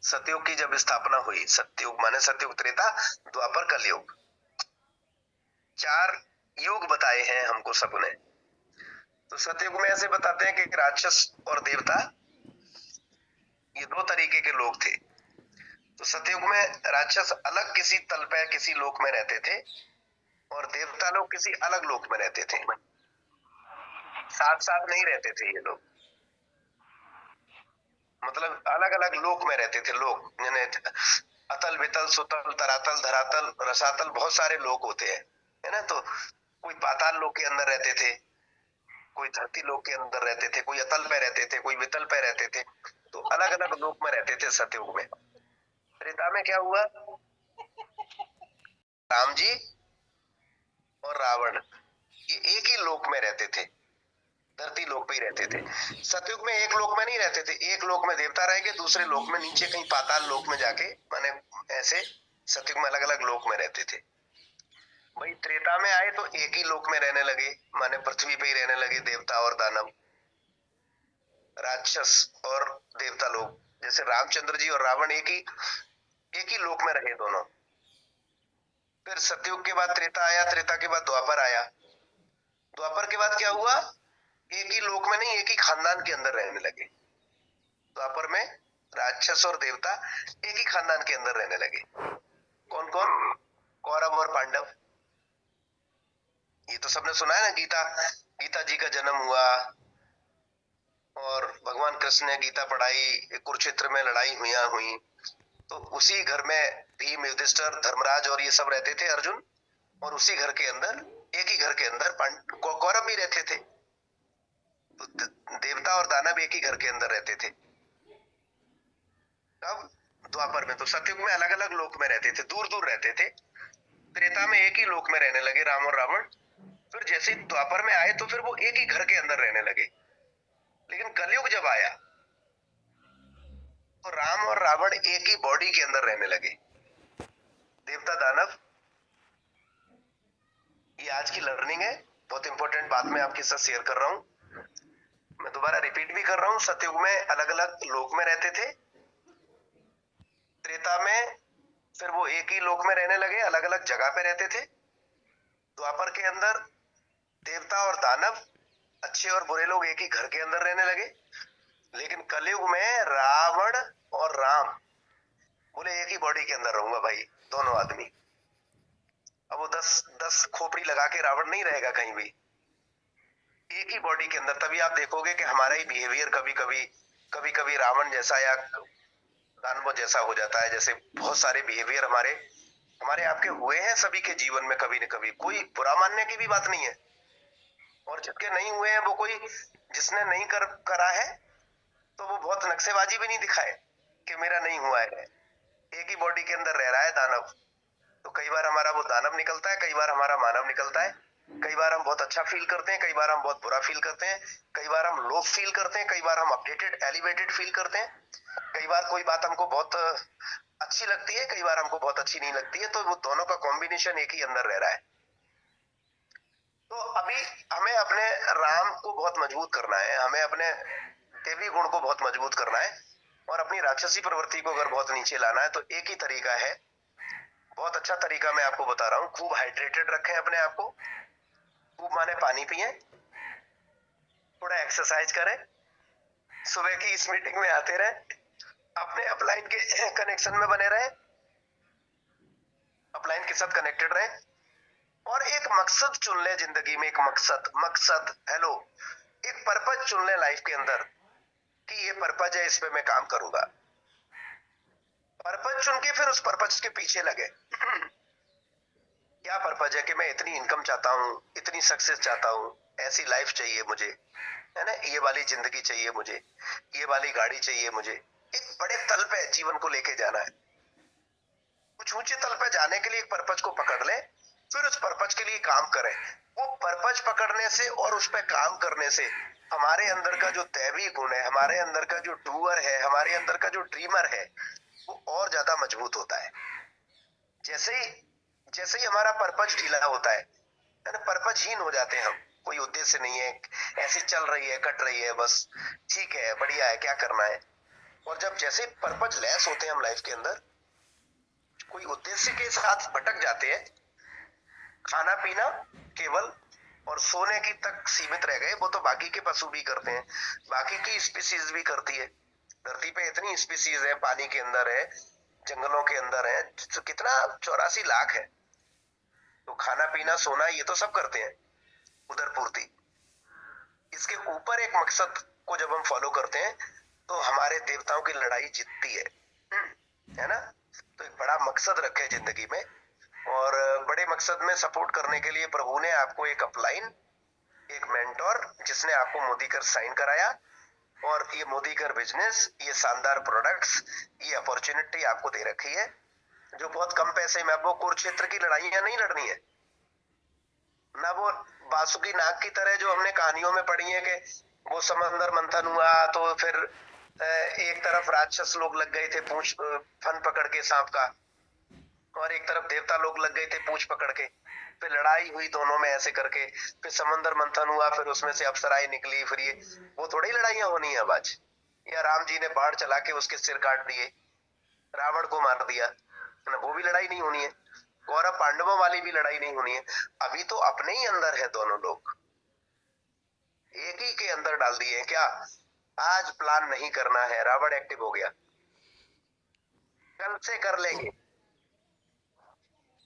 सतयुग की जब स्थापना हुई, सतयुग माने सतयुग, त्रेता, द्वापर, कलयुग, 4 युग बताए हैं हमको सबने। तो सतयुग में ऐसे बताते हैं कि राक्षस और देवता ये 2 तरीके के लोग थे। तो सतयुग में राक्षस अलग किसी तल पे किसी लोक में रहते थे और देवता लोग किसी अलग लोक में रहते थे। साथ साथ नहीं रहते थे ये लोग, मतलब अलग अलग लोक में रहते थे। लोग यानी अतल वितल सुतल तरातल धरातल रसातल, बहुत सारे लोक होते हैं, है ना। तो कोई पाताल लोक के अंदर रहते थे, कोई धरती लोक के अंदर रहते थे, कोई अतल पे रहते थे, कोई वितल पे रहते थे। तो अलग अलग लोक में रहते थे सतयुग में। त्रेता में क्या हुआ, राम जी और रावण ये एक ही लोक में रहते थे, धरती लोक पे ही रहते थे। सतयुग में एक लोक में नहीं रहते थे, एक लोक में देवता रह गए, दूसरे लोक में नीचे कहीं पाताल लोक में जाके, माने ऐसे सतयुग में अलग अलग लोक में रहते थे। भाई त्रेता में आए तो एक ही लोक में रहने लगे, माने पृथ्वी पे ही रहने लगे, देवता और दानव, राक्षस और देवता लोग। जैसे रामचंद्र जी और रावण एक ही लोक में रहे दोनों। फिर सतयुग के बाद त्रेता आया, त्रेता के बाद द्वापर आया। द्वापर के बाद क्या हुआ, एक ही लोक में नहीं, एक ही खानदान के अंदर रहने लगे। द्वापर में राक्षस और देवता एक ही खानदान के अंदर रहने लगे। कौन कौन, कौरव और पांडव। ये तो सबने सुना है ना, गीता, गीता जी का जन्म हुआ और भगवान कृष्ण ने गीता पढ़ाई, कुरुक्षेत्र में लड़ाई हुई। तो उसी घर में भीम, युधिष्ठिर, धर्मराज और ये सब रहते थे, अर्जुन, और उसी घर के अंदर, एक ही घर के अंदर कौरव भी रहते थे। तो देवता और दानव एक ही घर के अंदर रहते थे। अब द्वापर में, तो सतयुग में अलग अलग लोक में रहते थे, दूर दूर रहते थे। त्रेता में एक ही लोक में रहने लगे राम और रावण। फिर जैसे ही द्वापर में आए तो फिर वो एक ही घर के अंदर रहने लगे। लेकिन कलयुग जब आया तो राम और रावण एक ही बॉडी के अंदर रहने लगे, देवता दानव। ये आज की लर्निंग है, बहुत इंपॉर्टेंट बात मैं आपके साथ शेयर कर रहा हूं। मैं दोबारा रिपीट भी कर रहा हूं, सतयुग में अलग अलग लोक में रहते थे। त्रेता में फिर वो एक ही लोक में रहने लगे, अलग अलग जगह पे रहते थे। द्वापर के अंदर देवता और दानव, अच्छे और बुरे लोग एक ही घर के अंदर रहने लगे। लेकिन कलयुग में रावण और राम बोले एक ही बॉडी के अंदर रहूंगा भाई, दोनों आदमी। अब वो 10 खोपड़ी लगा के रावण नहीं रहेगा कहीं भी, एक ही बॉडी के अंदर। तभी आप देखोगे कि हमारा ही बिहेवियर कभी कभी रावण जैसा या दानव जैसा हो जाता है। जैसे बहुत सारे बिहेवियर हमारे हमारे आपके हुए हैं सभी के जीवन में, कभी न कभी। कोई बुरा मानने की भी बात नहीं है, और जिसके नहीं हुए हैं वो कोई, जिसने नहीं करा है तो वो बहुत नक्शेबाजी भी नहीं दिखाए कि मेरा नहीं हुआ है। एक ही बॉडी के अंदर रह रहा है दानव। तो कई बार हमारा वो दानव निकलता है, कई बार हमारा मानव निकलता है। कई बार हम बहुत अच्छा फील करते हैं, कई बार हम बहुत बुरा फील करते हैं। कई बार हम लो फील करते हैं, कई बार हम अपडेटेड एलिवेटेड फील करते हैं। कई बार कोई बात हमको बहुत अच्छी लगती है, कई बार हमको बहुत अच्छी नहीं लगती है। तो वो दोनों का कॉम्बिनेशन एक ही अंदर रह रहा है। तो अभी हमें अपने राम को बहुत मजबूत करना है, हमें अपने देवी गुण को बहुत मजबूत करना है, और अपनी राक्षसी प्रवृत्ति को अगर बहुत नीचे लाना है तो एक ही तरीका है, बहुत अच्छा तरीका मैं आपको बता रहा हूँ। खूब हाइड्रेटेड रखें अपने आप को, खूब माने पानी पिए, थोड़ा एक्सरसाइज करें, सुबह की इस मीटिंग में आते रहे, अपने अपलाइन के कनेक्शन में बने रहे, अपलाइन के साथ कनेक्टेड रहे, और एक मकसद चुन ले जिंदगी में। एक मकसद, मकसद, हेलो, एक पर्पज चुन ले लाइफ के अंदर कि ये पर्पज है, इस पे मैं काम करूंगा। पर्पज चुन के फिर उस पर्पज के पीछे लगे। क्या पर्पज है कि मैं इतनी इनकम चाहता हूँ, इतनी सक्सेस चाहता हूँ, ऐसी लाइफ चाहिए मुझे, है ना, ये वाली जिंदगी चाहिए मुझे, ये वाली गाड़ी चाहिए मुझे। एक बड़े तल पे जीवन को लेके जाना है। कुछ ऊंचे तल पे जाने के लिए एक पर्पज को पकड़ ले, फिर उस पर्पज के लिए काम करें। वो पर्पज पकड़ने से और उस पर काम करने से हमारे अंदर का जो दैवी गुण है, हमारे अंदर का जो डूअर है, हमारे अंदर का जो ड्रीमर है, वो और ज्यादा मजबूत होता है। जैसे ही हमारा पर्पज ढीला होता है ना, पर्पजहीन हो जाते हैं हम। कोई उद्देश्य नहीं है, ऐसी चल रही है, कट रही है, बस ठीक है, बढ़िया है, क्या करना है। और जब जैसे पर्पज लेस होते हैं हम लाइफ के अंदर, कोई उद्देश्य के साथ भटक जाते हैं, खाना पीना केवल और सोने की तक सीमित रह गए, वो तो बाकी के पशु भी करते हैं, बाकी की स्पीसीज भी करती है। धरती पे इतनी स्पीसीज है, पानी के अंदर है, जंगलों के अंदर है, तो कितना 84 लाख है। तो खाना पीना सोना ये तो सब करते हैं, उदर पूर्ति। इसके ऊपर एक मकसद को जब हम फॉलो करते हैं तो हमारे देवताओं की लड़ाई जीतती है। है ना? तो एक बड़ा मकसद रखे जिंदगी में, और बड़े मकसद में सपोर्ट करने के लिए प्रभु ने आपको एक अपलाइन, एक मेंटोर, जिसने आपको मोदीकर साइन कराया, और ये मोदीकर बिजनेस, ये शानदार प्रोडक्ट्स, ये अपॉर्चुनिटी आपको दे रखी है, जो बहुत कम पैसे में। आपको कुरुक्षेत्र की लड़ाइयां नहीं लड़नी है ना, वो बासुकी नाग की तरह जो हमने कहानियों में पढ़ी है कि वो समंदर मंथन हुआ तो फिर एक तरफ राक्षस लोग लग गए थे पूंछ फन पकड़ के सांप का, और एक तरफ देवता लोग लग गए थे पूंछ पकड़ के, फिर लड़ाई हुई दोनों में ऐसे करके, फिर समंदर मंथन हुआ, फिर उसमें से अप्सराएं निकली, फिर ये वो थोड़ी लड़ाइयां होनी है अब आज। या राम जी ने बाढ़ चला के उसके सिर काट दिए, रावण को मार दिया ना, वो भी लड़ाई नहीं होनी है। कौरव पांडवों वाली भी लड़ाई नहीं होनी है। अभी तो अपने ही अंदर है दोनों लोग, एक ही के अंदर डाल दिए हैं क्या। आज प्लान नहीं करना है, रावण एक्टिव हो गया, कल से कर लेंगे,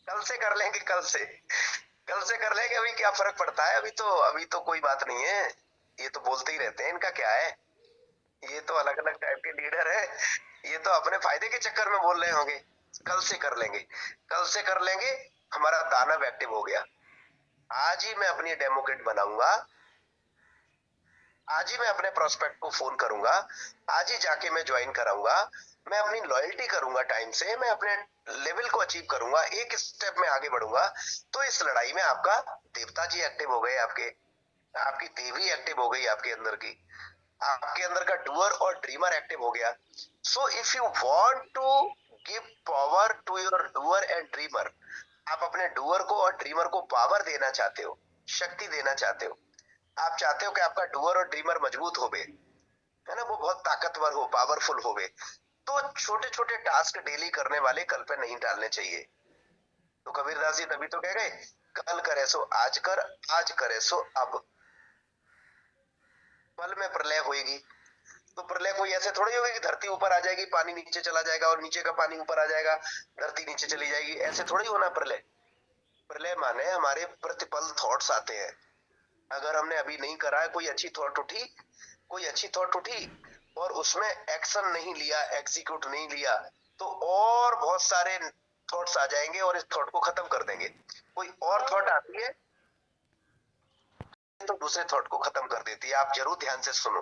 कल से कर लेंगे, कल से कर लेंगे, अभी क्या फर्क पड़ता है, अभी तो कोई बात नहीं है। ये तो बोलते ही रहते हैं, इनका क्या है, ये तो अलग अलग टाइप के लीडर है, ये तो अपने फायदे के चक्कर में बोल रहे होंगे। कल से कर लेंगे, कल से कर लेंगे। हमारा दानव एक्टिव हो गया, आज ही मैं अपनी डेमो किट बनाऊंगा, आज ही मैं अपने प्रोस्पेक्ट को फोन करूंगा, आज ही जाके मैं ज्वाइन कराऊंगा, मैं अपनी लॉयल्टी करूंगा टाइम से, मैं अपने लेवल को अचीव करूंगा, एक स्टेप में आगे बढ़ूंगा। तो इस लड़ाई में आपका देवता जी एक्टिव हो गए, आपके आपकी देवी एक्टिव हो गई आपके अंदर की, आपके अंदर का डूअर और ड्रीमर एक्टिव हो गया। So if you want to give power to your doer and dreamer, आप अपने डूअर को और ड्रीमर को पावर देना चाहते हो, शक्ति देना चाहते हो, आप चाहते हो कि आपका डूअर और ड्रीमर मजबूत हो, है ना, वो बहुत ताकतवर हो, पावरफुल हो, तो छोटे छोटे टास्क डेली करने वाले कल पे नहीं डालने चाहिए। तो कबीरदास जी तभी तो कह गए, कल करे सो आज कर, आज करे सो अब, पल में प्रलय होगी। तो प्रलय कोई ऐसे थोड़ी होगी कि धरती ऊपर आ जाएगी, पानी नीचे चला जाएगा, और नीचे का पानी ऊपर आ जाएगा, धरती नीचे चली जाएगी, ऐसे थोड़ी होना प्रलय। प्रलय माने हमारे प्रतिपल थॉट्स आते हैं। अगर हमने अभी नहीं करा है, कोई अच्छी थॉट उठी, कोई अच्छी थॉट उठी और उसमें एक्शन नहीं लिया, एग्जीक्यूट नहीं लिया, तो और बहुत सारे थॉट्स आ जाएंगे और इस थॉट को खत्म कर देंगे। कोई और थॉट आती है तो दूसरे थॉट को खत्म कर देती है। आप जरूर ध्यान से सुनो।